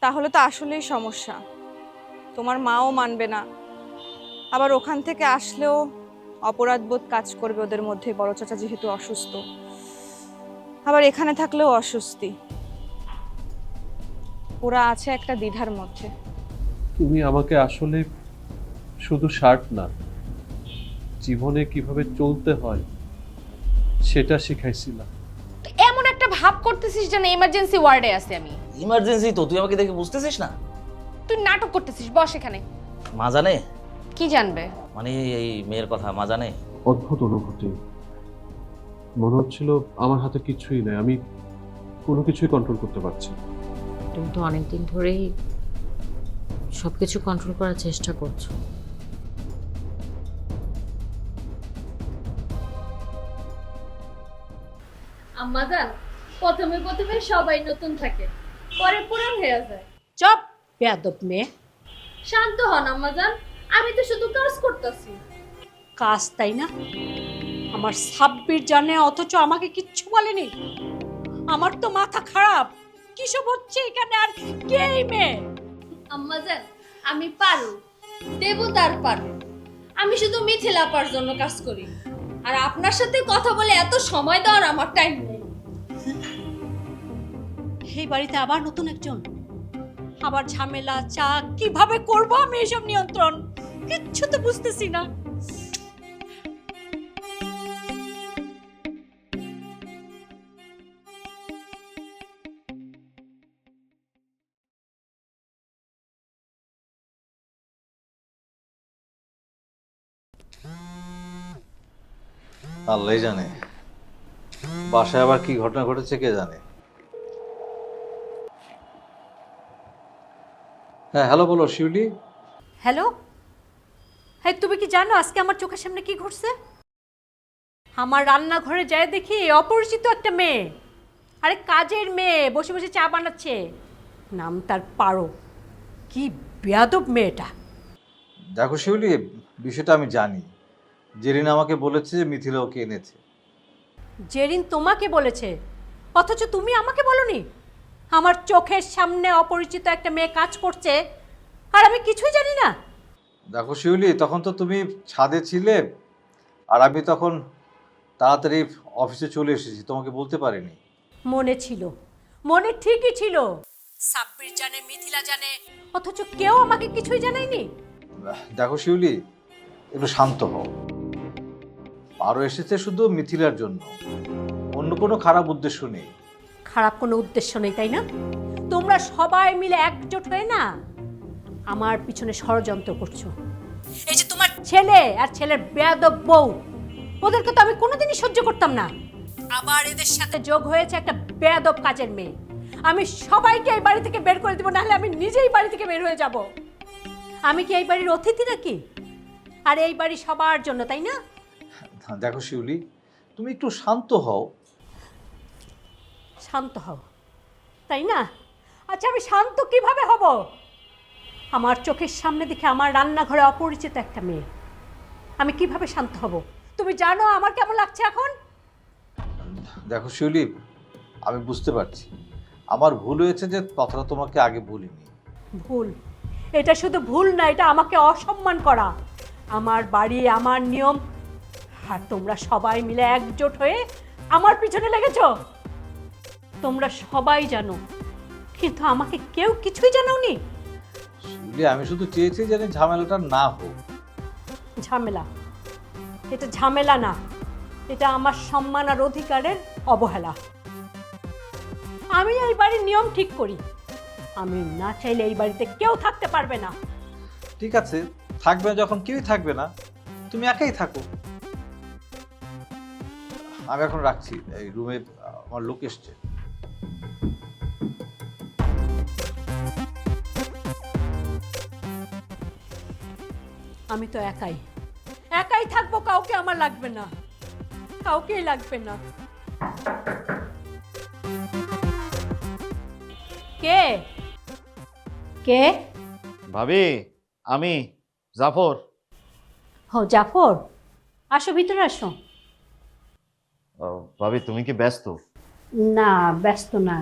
তাহলে তো আসলেই সমস্যা। তোমার মাও মানবে না, আবার ওখান থেকে আসলেও অপরাধবোধ কাজ করবে ওদের মধ্যে, বড় চাচা যেহেতু অসুস্থ, আবার এখানে থাকলেও অস্বস্তি। ওরা আছে একটা দ্বিধার মধ্যে। তুমি আমাকে আসলে শুধু শার্ট না, জীবনে কিভাবে চলতে হয় সেটা শিখাইছিলাম। এমন একটা ভাব করতেছিস যেন এমার্জেন্সি ওয়ার্ডে আছে আমি। ইমার্জেন্সি তো, তুই আমাকে দেখে বুঝতেছিস না? তুই নাটক করতেছিস, বস এখানে। মা জানে? কি জানবে? মানে এই মেয়ের কথা মা জানে? অদ্ভুত অনুভূতি, মনে হচ্ছিল আমার হাতে কিছুই নেই, আমি কোনো কিছুই কন্ট্রোল করতে পারছি না। তুমি তো অনেকদিন ধরেই সবকিছু কন্ট্রোল করার চেষ্টা করছো। আম্মাজান, প্রথমে প্রথমে সবাই নতুন থাকে, পরে পুরান হয়ে যায়। চপ বেয়াদব মেয়ে। শান্ত হন আম্মাজান, আমি তো শুধু কাজ করতেছি। কাজ তাই না? আমার সাব্বির জানে অথচ আমাকে কিচ্ছু বলেনি। আমার তো মাথা খারাপ, কিসব হচ্ছে এখানে? আর কে এই মেয়ে? আম্মাজান, আমি পারু, দেবতার পারু। আমি শুধু মিথিলাপার জন্য কাজ করি, আর আপনার সাথে কথা বলে এত সময় দেওয়ার আমার টাইম নেই। এই বাড়িতে আবার নতুন একজন, আবার ঝামেলা চা, কিভাবে করব আমি এসব নিয়ন্ত্রণ? কিচ্ছু তো বুঝতেছি না। আল্লাহই জানে বাসায় আবার কি ঘটনা ঘটেছে, কে জানে। হ্যাঁ, হ্যালো, বলো শিউলি। হ্যালো, হ্যাঁ তুমি কি জানো আজকে আমার চোখের সামনে কি ঘটছে? আমার রান্নাঘরে যায় দেখি অপরিচিত একটা মেয়ে, আরে কাজের মেয়ে, বসে বসে চা বানাচ্ছে, নাম তার পারো। কি বেয়াদব মেয়েটা! দেখো শিউলি, বিষয়টা আমি জানি। জেরিন আমাকে বলেছে যে মিথিলা ওকে এনেছে। জেরিন তোমাকে বলেছে, অথচ তুমি আমাকে বলনি। আমার চোখের সামনে অপরিচিত একটা মেয়ে কাজ করছে, আর আমি কিছুই জানি না। দেখো শিউলি, তখন তো তুমি ছাদে ছিলে, আর আমি তখন তাড়াতাড়ি অফিসে চলে এসেছি, তোমাকে বলতে পারিনি। মনে ছিল, মনে ঠিকই ছিল। সাব্বির জানে, মিথিলা জানে, অথচ কেউ আমাকে কিছুই জানায়নি। দেখো শিউলি, একটু শান্ত হও। আরও এসেছে শুধু মিথিলার জন্য, অন্য কোনো খারাপ উদ্দেশ্য নেই। খারাপ কোনো উদ্দেশ্য নেই, তাই না? তোমরা সবাই মিলে একজোট হয়ে না আমার পিছনে ষড়যন্ত্র করছো। এই যে তোমার ছেলে আর ছেলের বেয়াদব বউ, ওদেরকে তো আমি কোনোদিনই সহ্য করতাম না। আবার এদের সাথে যোগ হয়েছে একটা বেয়াদব কাজের মেয়ে। আমি সবাইকে এই বাড়ি থেকে বের করে দেবো, নাহলে আমি নিজেই বাড়ি থেকে বের হয়ে যাব। আমি কি এই বাড়ির অতিথি নাকি? আর এই বাড়ি সবার জন্য, তাই না? দেখো শিউলি, তুমি একটু শান্ত হও। শান্ত হও, তাই না? আচ্ছা আমি শান্ত কিভাবে হব? আমার চোখের সামনে দেখে আমার রান্নাঘরে অপরিচিত একটা মেয়ে, আমি কিভাবে শান্ত হব? তুমি জানো আমার কেমন লাগছে এখন? দেখো শিউলি, আমি বুঝতে পারছি আমার ভুল হয়েছে যে কথাটা তোমাকে আগে বলিনি। ভুল? এটা শুধু ভুল না, এটা আমাকে অসম্মান করা। আমার বাড়ি, আমার নিয়ম, আর তোমরা সবাই মিলে একজোট হয়ে আমার পিছনে লেগেছো। তোমরা সবাই জানো, কিন্তু আমাকে কেউ কিছুই জানাওনি। শিউলি, আমি শুধু চেয়েছি যেন ঝামেলাটা না হোক। ঝামেলা? এটা ঝামেলা না, এটা আমার সম্মান আর অধিকারের অবহেলা। আমি এই বাড়ির নিয়ম ঠিক করি, আমি না চাইলে এই বাড়িতে কেউ থাকতে পারবে না। ঠিক আছে, থাকবে না যখন কেউই থাকবে না, তুমি একাই থাকো। আমি এখন রাখছি, এই রুমে আমার লোক এসছে। আমি তো একাই, একাই থাকবো, কাউকে আমার লাগবে না, কাউকেই লাগবে না। কে কে? ভাবি, আমি জাফর। ও জাফর, আসো ভিতরে আসো। ভাবি, তুমি কি ব্যস্ত? না ব্যস্ত না,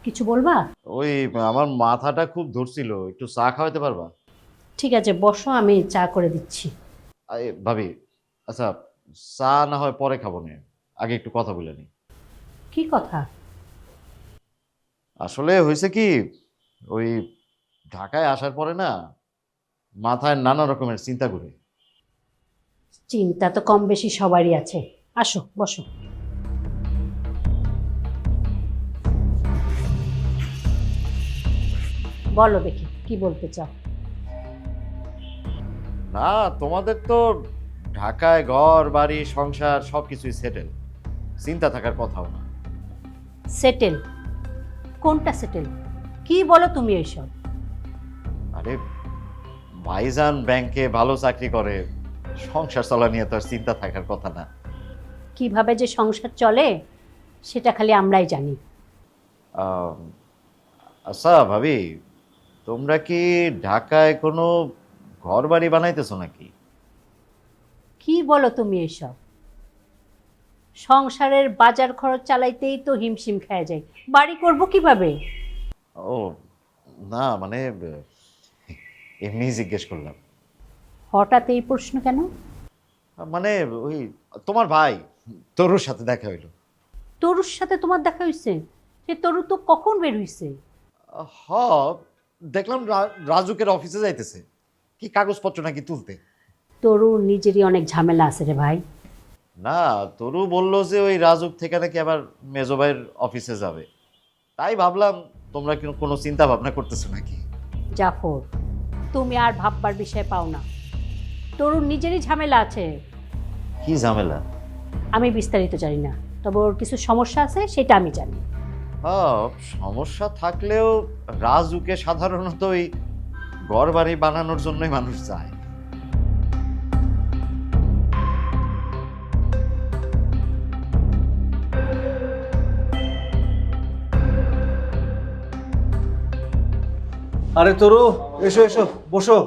কিছু বলবা? ওই আমার মাথাটা খুব ধরছিল, একটু চা খাওয়াতে পারবা? ঠিক আছে, বসো, আমি চা করে দিচ্ছি। ভাবি, আচ্ছা চা না হয় পরে খাবো না, আগে একটু কথা বলে নি। কি কথা? আসলে হয়েছে কি, ওই ঢাকায় আসার পরে না মাথায় নানা রকমের চিন্তা করে। চিন্তা তো কম বেশি সবারই আছে। আসো, বসো। বলো দেখি, কি বলতে চাও? না, তোমাদের তো ঢাকায় ঘর বাড়ি সংসার সবকিছুই সেটেল, চিন্তা থাকার কথাও না। সেটেল? কোনটা সেটেল? কি বলো তুমি এইসব? আরে ভাইজান ব্যাংকে ভালো চাকরি করে, সংসার চলা নিয়ে তো আর চিন্তা থাকার কথা না। কিভাবে যে সংসার চলে সেটা খালি আমরাই জানি। আচ্ছা ভাবি, তোমরা কি ঢাকায় কোনো ঘর বাড়ি বানাইতেছো নাকি? কি বলো তুমি এইসব? সংসারের বাজার খরচ চালাইতেই তো হিমশিম খেয়ে যায়, বাড়ি করব কিভাবে? ও না, মানে এমনি জিজ্ঞেস করলাম। হঠাৎ এই প্রশ্ন কেন? মানে ওই তোমার ভাই তরুর সাথে দেখা হইলো। তরুর সাথে তোমার দেখা হয়েছে? সে তরু তো কখন বের হইছে? হ, দেখলাম রাজুকের অফিসে যাইতেছে, কি কাগজপত্র নাকি তুলতে। তরুর নিজেরই অনেক ঝামেলা আছে রে ভাই। না, তরু বললো যে ওই রাজুক থেকে নাকি আবার মেজো ভাইয়ের অফিসে যাবে, তাই ভাবলাম তোমরা কি কোনো চিন্তা ভাবনা করতেছো নাকি। জাফর, তুমি আর ভাববার বিষয় পাও না। তরুর নিজেরই ঝামেলা আছে। কি ঝামেলা? আমি বিস্তারিত জানি না, তবে ওর কিছু সমস্যা আছে সেটা আমি জানি। সমস্যা থাকলেও রাজুকে সাধারণত ওই ঘর বাড়ি বানানোর জন্যই মানুষ যায়। আরে তরু, এসো এসো, বসো।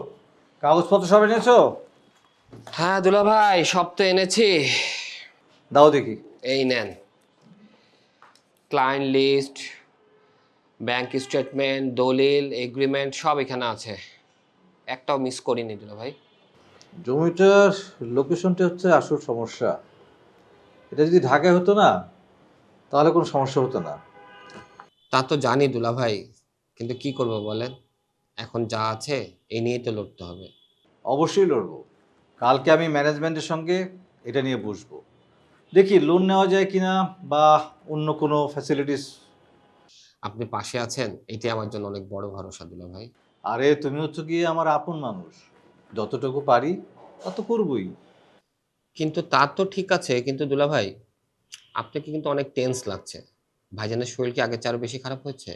কাগজপত্র সব এনেছো? হ্যাঁ দুলা ভাই, সব তো এনেছি। দাও দেখি। এই নেন, ক্লায়েন্ট লিস্ট, ব্যাংক স্টেটমেন্ট, দলিল, এগ্রিমেন্ট সব এখানে আছে, একটাও মিস করিনি দুলা ভাই। জমিটার লোকেশনটা হচ্ছে আসল সমস্যা। এটা যদি ঢাকায় হতো না তাহলে কোনো সমস্যা হতো না। তা তো জানি দুলা ভাই, কিন্তু কি করব বলেন, এখন যা আছে এই নিয়েই তো লড়তে হবে। অবশ্যই লড়বো। কালকে আমি ম্যানেজমেন্টের সঙ্গে এটা নিয়ে বসবো, দেখি লোন নেওয়া যায় কিনা বা অন্য কোনো ফ্যাসিলিটিস। আপনি পাশে আছেন, এটাই আমার জন্য অনেক বড় ভরসা দুলা ভাই। আরে তুমি হচ্ছে গিয়ে আমার আপন মানুষ, যতটুকু পারি তত করবই। কিন্তু তা তো ঠিক আছে, কিন্তু দুলা ভাই আপনাকে কিন্তু অনেক টেন্স লাগছে। ভাইজানের শরীর কি আগের চেয়ে আরো বেশি খারাপ হয়েছে?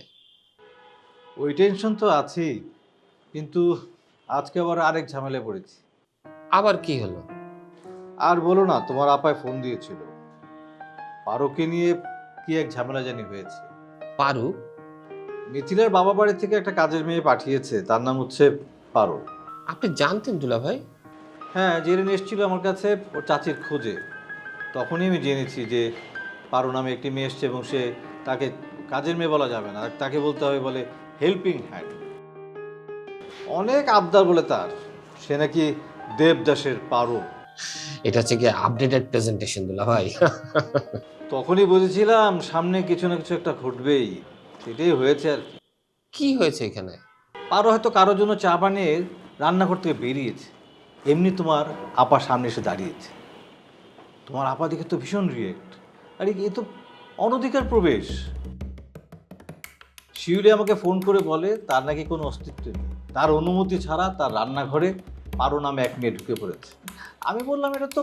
ওই টেনশন তো আছেই, কিন্তু আজকে আবার আরেক ঝামেলায় পড়েছি। আবার কি হলো? আর বলো না, তোমার আপায় ফোন দিয়েছিল, পারোকে নিয়ে কি এক ঝামেলা জানি হয়েছে। পারু? মিথিলার বাবা বাড়ি থেকে একটা কাজের মেয়ে পাঠিয়েছে, তার নাম হচ্ছে পারো। আপনি জানতেন দুলা ভাই? হ্যাঁ, জেনে নিয়ে এসেছিল আমার কাছে ওর চাচির খোঁজে। তখনই আমি জেনেছি যে পারো নামে একটি মেয়ে এসছে এবং সে তাকে কাজের মেয়ে বলা যাবে না, তাকে বলতে হবে বলে হেল্পিং হ্যান্ড। অনেক আবদার বলে তার, সে নাকি দেবদাসের পারো। এটা হচ্ছে কি আপডেটেড প্রেজেন্টেশন দুলা ভাই। তখনই বুঝেছিলাম সামনে কিছু না কিছু একটা ঘটবেই, সেটাই হয়েছে আর কি। কি হয়েছে এখানে? পারো হয়তো কারোর জন্য চা বানিয়ে রান্নাঘর থেকে বেরিয়েছে, এমনি তোমার আপা সামনে এসে দাঁড়িয়েছে। তোমার আপা দেখে তো ভীষণ রিয়েক্ট। আরে এ তো অনধিকার প্রবেশ। শিউলি আমাকে ফোন করে বলে তার নাকি কোনো অস্তিত্ব নেই, তার অনুমতি ছাড়া তার রান্নাঘরে পারো নামে এক মেয়ে ঢুকে পড়েছে। আমি বললাম এটা তো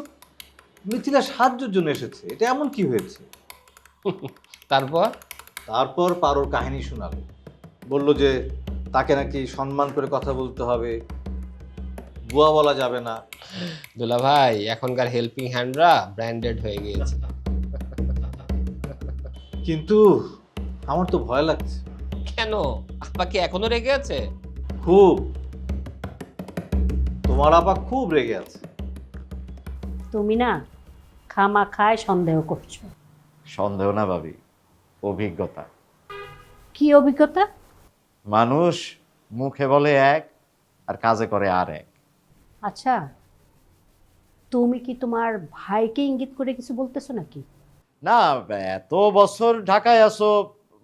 মিথিলা সাহায্যের জন্য এসেছে, এটা এমন কি হয়েছে? তারপর? তারপর পারোর কাহিনী শোনালো, বলল যে তাকে নাকি সম্মান করে কথা বলতে হবে, বুয়া বলা যাবে না। দুলা ভাই, এখনকার হেল্পিং হ্যান্ডরা ব্র্যান্ডেড হয়ে গিয়েছে। কিন্তু আমার তো ভয় লাগছে কেন? আপা কি এখনো রেগে আছে? খুব। তোমার আপা খুব রেগে আছে। তুমি না খামা খায় সন্দেহ করছো। সন্দেহ না ভাবি, অভিজ্ঞতা। কি অভিজ্ঞতা? মানুষ মুখে বলে এক আর কাজে করে আর এক। আচ্ছা, তুমি কি তোমার ভাইকে ইঙ্গিত করে কিছু বলতেছো নাকি? না, এত বছর ঢাকায় আসো,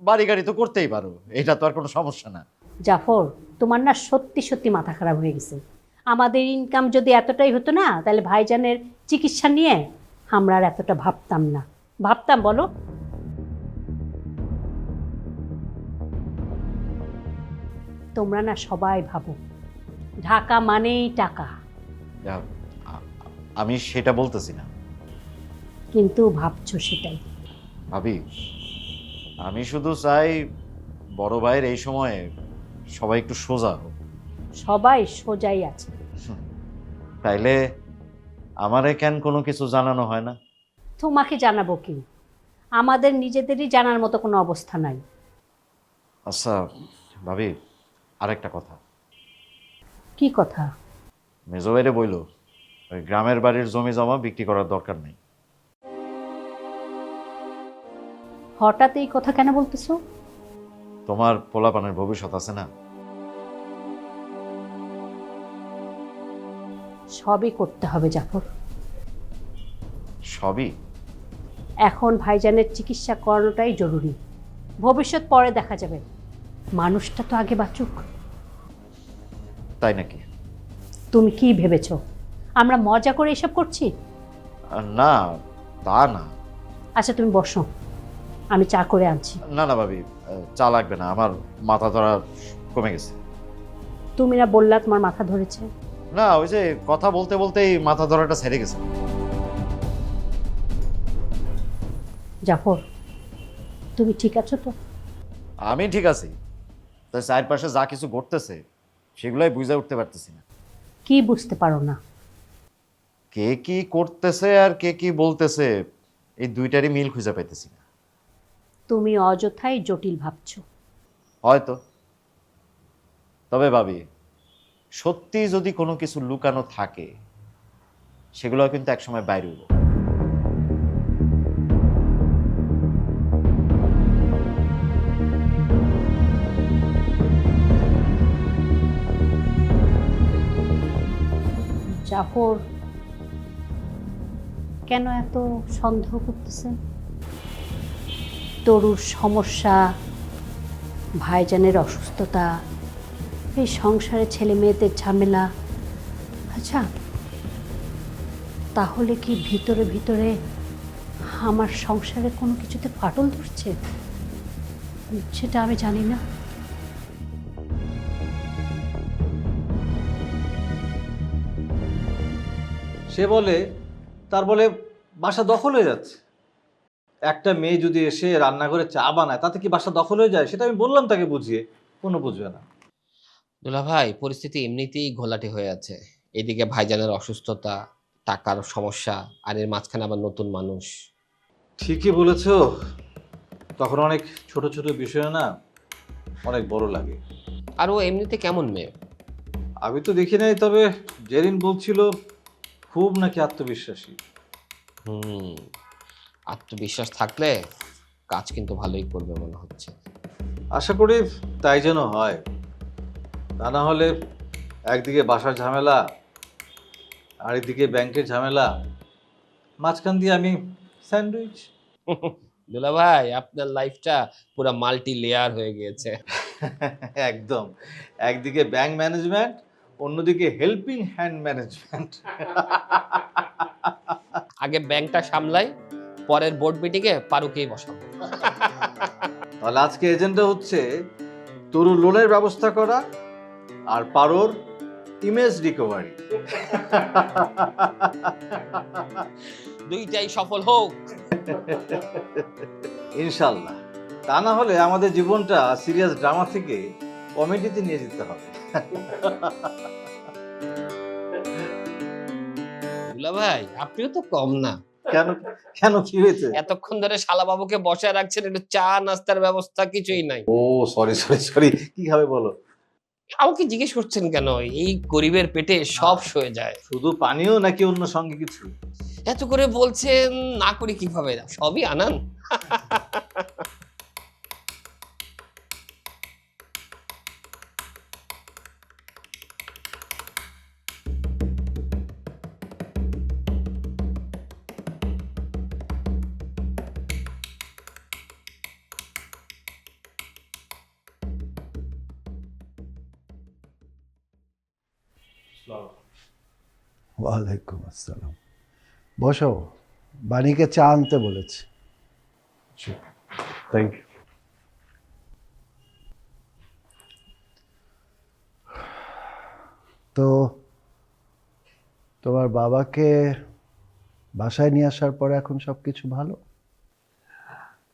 বাড়ি গাড়ি তো করতেই পারো, এটা তো আর কোনো সমস্যা না। জাফর, তোমার না সত্যি সত্যি মাথা খারাপ হয়ে গেছে। আমাদের ইনকাম যদি এতটাই হতো না, তাহলে ভাইজানের চিকিৎসা নিয়ে আমরা আর এতটা ভাবতাম না। ভাবতাম বলো? তোমরা না সবাই ভাবো ঢাকা মানেই টাকা, আমি সেটা বলতেছি না কিন্তু ভাবছো সেটাই। ভাবি। আমি শুধু চাই বড় ভাইয়ের এই সময়ে সবাই একটু সোজা হোক। সবাই সোজাই আছে। তাইলে আমারে কেন কোনো কিছু জানানো হয় না? তোমাকে জানাবো কি? আমাদের নিজেদেরই জানার মতো কোনো অবস্থা নাই। আচ্ছা ভাবি, আরেকটা কথা। কি কথা? মেজো ভাইরে বইল ওই গ্রামের বাড়ির জমি জমা বিক্রি করার দরকার নেই। হঠাৎ এই কথা কেন বলতেছো? তোমার পোলাপানের ভবিষ্যৎ আছে না? সবই করতে হবে জাফর। সবই? এখন ভাইজানের চিকিৎসা করানোটাই জরুরি। ভবিষ্যৎ পরে দেখা যাবে, মানুষটা তো আগে বাঁচুক। তাই নাকি? তুমি কি ভেবেছো আমরা মজা করে এসব করছি? না, তা না। আচ্ছা তুমি বসো, আমি চা করে আনছি। না না ভাবি, চা লাগবে না, আমার মাথা ধরা কমে গেছে। তুমি না বললা তোমার মাথা ধরেছে? না, ওই যে কথা বলতে বলতেই মাথা ধরাটা ছেড়ে গেছে। জাফর, তুমি ঠিক আছো তো? আমি ঠিক আছি, তাই চারপাশে যা কিছু ঘটতেছে সেগুলাই বুঝে উঠতে পারতেছি না। কি বুঝতে পারো না? কে কি করতেছে আর কে কি বলতেছে, এই দুইটারই মিল খুঁজে পাইতেছি না। তুমি অযথাই জটিল ভাবছো। হয়তো। তবে ভাবি, সত্যি যদি কোনো কিছু লুকানো থাকে সেগুলো কিন্তু একসময় বাইরে হইব। জাফর কেন এত সন্দেহ করতেছেন? তরুর সমস্যা, ভাইজানের অসুস্থতা, এই সংসারে ছেলে মেয়েদের ঝামেলা। আচ্ছা, তাহলে কি ভিতরে ভিতরে আমার সংসারে কোনো কিছুতে ফাটল ধরছে? সেটা আমি জানি না। সে বলে, তার বলে বাসা দখল হয়ে যাচ্ছে। একটা মেয়ে যদি এসে রান্নাঘরে চা বানায়, তাতে কি বাসা দখল হয়ে যায়? সেটা আমি বললাম তাকে বুঝিয়ে, কোনো বুঝবে না। দুলা ভাই, পরিস্থিতি এমনিতেই ঘোলাটে হয়ে আছে। এদিকে ভাইজানের অসুস্থতা, টাকার সমস্যা, আর এর মাঝখানে আবার নতুন মানুষ। ঠিকই বলেছো, তখন অনেক ছোট ছোট বিষয় না অনেক বড় লাগে। আর ও এমনিতে কেমন মেয়ে? আমি তো দেখি নাই, তবে জেরিন বলছিল খুব নাকি আত্মবিশ্বাসী। আত্মবিশ্বাস থাকলে কাজ কিন্তু ভালোই করবে মনে হচ্ছে। আশা করি তাই যেন হয়, তা না হলে একদিকে বাসার ঝামেলা আর এদিকে ব্যাংকের ঝামেলা, মাঝখান দিয়ে আমি স্যান্ডউইচ। দুলা ভাই, আপনার লাইফটা পুরো মাল্টি লেয়ার হয়ে গিয়েছে। একদম, একদিকে ব্যাংক ম্যানেজমেন্ট, অন্যদিকে হেল্পিং হ্যান্ড ম্যানেজমেন্ট। আগে ব্যাংকটা সামলাই, পরের বোর্ড মিটিংয়ে পারুকেই বসাবো। তাহলে আজকে এজেন্ডা হচ্ছে তরু লোনের ব্যবস্থা করা আর পারোর ইমেজ রিকভারি। দুইটাই সফল হোক ইনশাল্লাহ। তা না হলে আমাদের জীবনটা সিরিয়াস ড্রামা থেকে কমেডিতে নিয়ে যেতে হবে। দুলা ভাই, আপনিও তো কম না। কেন কেন কি হয়েছে? এতক্ষণ ধরে শালাবাবুকে বসায় রাখছেন, একটু চা নাস্তার ব্যবস্থা কিছুই নাই। ও সরি সরি সরি, কি খাবে বলো? আমাকে জিজ্ঞেস করছেন কেন? এই গরিবের পেটে সব সয়ে যায়। শুধু পানীয় নাকি অন্য সঙ্গে কিছু? এত করে বলছেন, না করি কিভাবে? সবই আনান। ওয়ালাইকুম আসসালাম। বসো, বাণীকে চা আনতে বলেছি। Thank you. তো তোমার বাবাকে বাসায় নিয়ে আসার পরে এখন সব কিছু ভালো?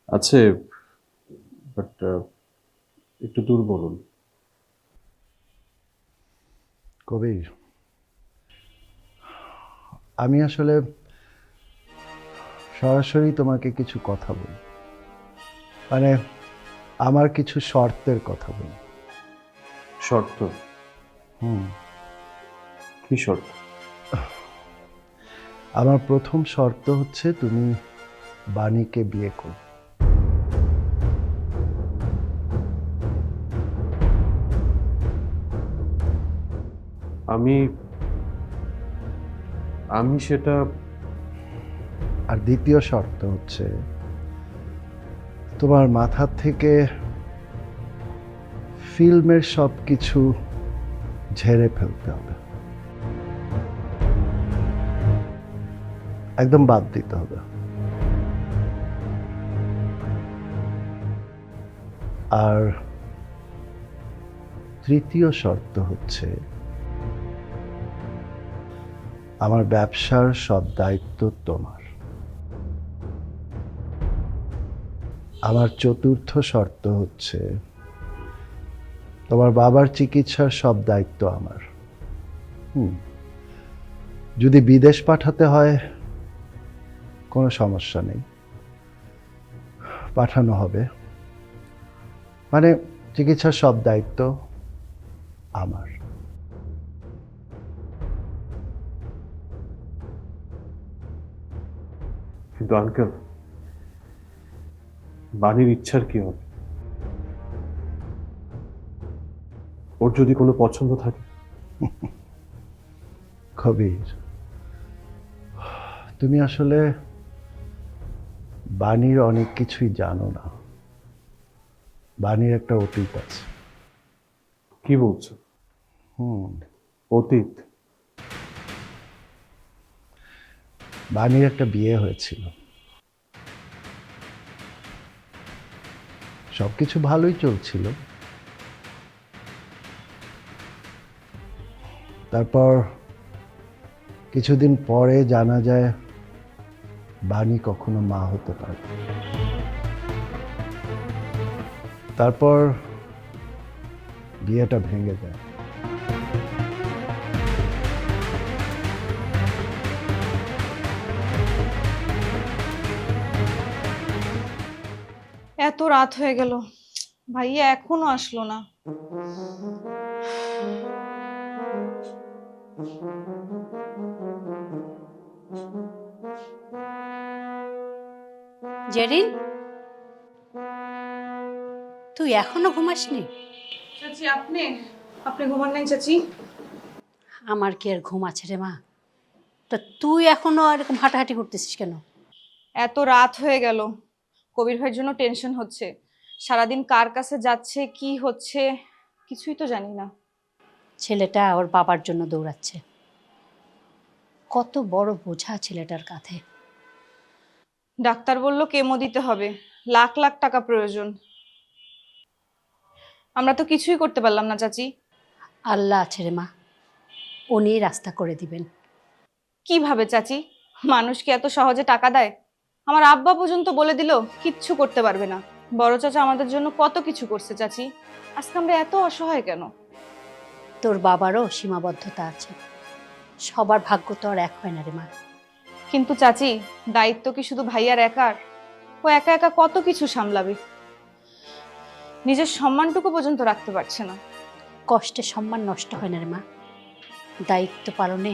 আছে, বাট একটু দূর বলুন। কবির, আমি আসলে সরাসরি তোমাকে কিছু কথা বলি, মানে আমার কিছু শর্তের কথা বলি। শর্ত? কি শর্ত? আমার প্রথম শর্ত হচ্ছে তুমি বাণীকে বিয়ে করো। আমি আমি সেটা। আর দ্বিতীয় শর্ত হচ্ছে তোমার মাথা থেকে ফিল্মের সব কিছু ঝেড়ে ফেলতে হবে, একদম বাদ দিতে হবে। আর তৃতীয় শর্ত হচ্ছে আমার ব্যবসার সব দায়িত্ব তোমার। আমার চতুর্থ শর্ত হচ্ছে তোমার বাবার চিকিৎসার সব দায়িত্ব আমার। যদি বিদেশ পাঠাতে হয় কোনো সমস্যা নেই, পাঠানো হবে, মানে চিকিৎসার সব দায়িত্ব আমার। কিন্তু আঙ্কেল, বাণীর ইচ্ছার কি হবে? ওর যদি কোনো পছন্দ থাকে? কবির, তুমি আসলে বাণীর অনেক কিছুই জানো না। বাণীর একটা অতীত আছে। কি বলছো? অতীত? বাণীর একটা বিয়ে হয়েছিল, সবকিছু ভালোই চলছিল। তারপর কিছুদিন পরে জানা যায় বাণী কখনো মা হতে পারে। তারপর বিয়েটা ভেঙে যায়। এত রাত হয়ে গেল, ভাইয়া এখনো আসলো না। জেরিন, তুই এখনো ঘুমাসনি? চাচি, আপনি আপনি ঘুমান নাই চাচি? আমার কি আর ঘুম আছে রে মা? তা তুই এখনো এরকম হাঁটাহাঁটি করতেছিস কেন? এত রাত হয়ে গেল, কবির ভাইয়ের জন্য টেনশন হচ্ছে। সারাদিন কার কাছে যাচ্ছে, কি হচ্ছে, কিছুই তো জানি না। ছেলেটা ওর বাবার জন্য দৌড়াচ্ছে। কত বড় বোঝা ছেলেটার কাঁধে। ডাক্তার বলল কেমো দিতে হবে, লাখ লাখ টাকা প্রয়োজন। আমরা তো কিছুই করতে পারলাম না চাচি। আল্লাহ আছে রে মা, উনি রাস্তা করে দিবেন। কিভাবে চাচি? মানুষ কি এত সহজে টাকা দেয়? আমার আব্বা পর্যন্ত বলে দিল কিচ্ছু করতে পারবে না। বড় চাচা আমাদের জন্য কত কিছু করছে চাচি, আজকে আমরা এত অসহায় কেন? তোর বাবারও সীমাবদ্ধতা আছে, সবার ভাগ্য তো আর এক হয় না রে মা। কিন্তু চাচি, দায়িত্ব কি শুধু ভাইয়ার একার? ও একা একা কত কিছু সামলাবে, নিজের সম্মানটুকু পর্যন্ত রাখতে পারছে না। কষ্টে সম্মান নষ্ট হয় না রে মা, দায়িত্ব পালনে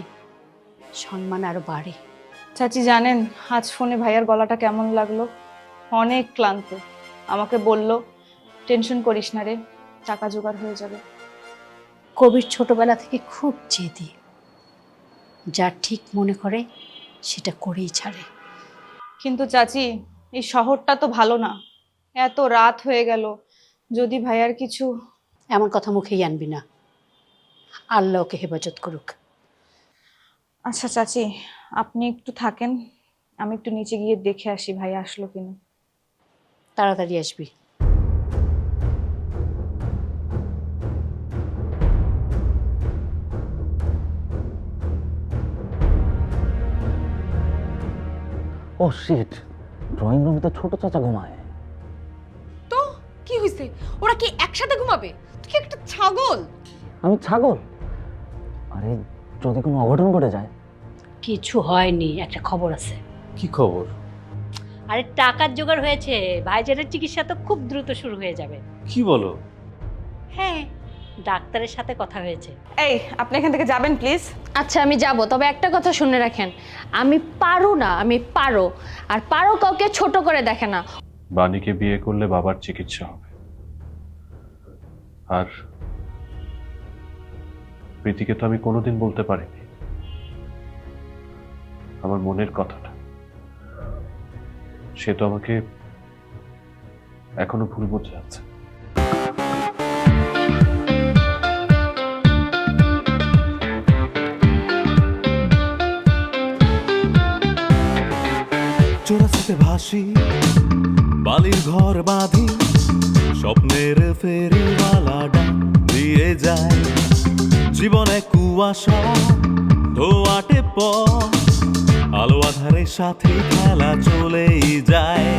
সম্মান আরো বাড়ে। চাচি জানেন, আজ ফোনে ভাইয়ার গলাটা কেমন লাগলো? অনেক ক্লান্ত। আমাকে বলল টেনশন করিস না রে, টাকা জোগাড় হয়ে যাবে। কবির ছোটবেলা থেকে খুব জেদি, যা ঠিক মনে করে সেটা করেই ছাড়ে। কিন্তু চাচি, এই শহরটা তো ভালো না, এত রাত হয়ে গেল, যদি ভাইয়ার কিছু। এমন কথা মুখেই আনবি না, আল্লাহ ওকে হেফাজত করুক। আচ্ছা চাচি, আপনি একটু থাকেন, আমি একটু নিচে গিয়ে দেখে আসি ভাই আসলো কিনা। তাড়াতাড়ি আসবি। ও শিট, ড্রয়িং রুমে তো ছোট চাচা ঘুমায়। তো কি হয়েছে? ওরা কি একসাথে ঘুমাবে? তুই কি একটা ছাগল? আমি ছাগল? আরে যদি কোনো অঘটন ঘটে যায়? কিছু হয়নি, একটা খবর আছে। কি খবর? আরে টাকার জোগাড় হয়েছে, ভাইজানের চিকিৎসা তো খুব দ্রুত শুরু হয়ে যাবে। কি বলো? হ্যাঁ, ডাক্তারের সাথে কথা হয়েছে। এই আপনি এখান থেকে যাবেন প্লিজ। আচ্ছা আমি যাব, তবে একটা কথা শুনে রাখেন, আমি পারো না, আমি পারো। আর পারো কাউকে ছোট করে দেখে না। বাণীকে বিয়ে করলে বাবার চিকিৎসা হবে, আর প্রীতিকে তো আমি কোনোদিন বলতে পারিনি আমার মনের কথাটা। সে তো আমাকে এখনো ভুল বুঝে আছে। চোরাস্রোতে ভাসি, বালির ঘর বাঁধি, স্বপ্নের ফেরিওয়ালাটা দিয়ে যায় জীবনে কুয়াশা ধোয়াটে পথ, আলো আধারের সাথে খেলা চলেই যায়।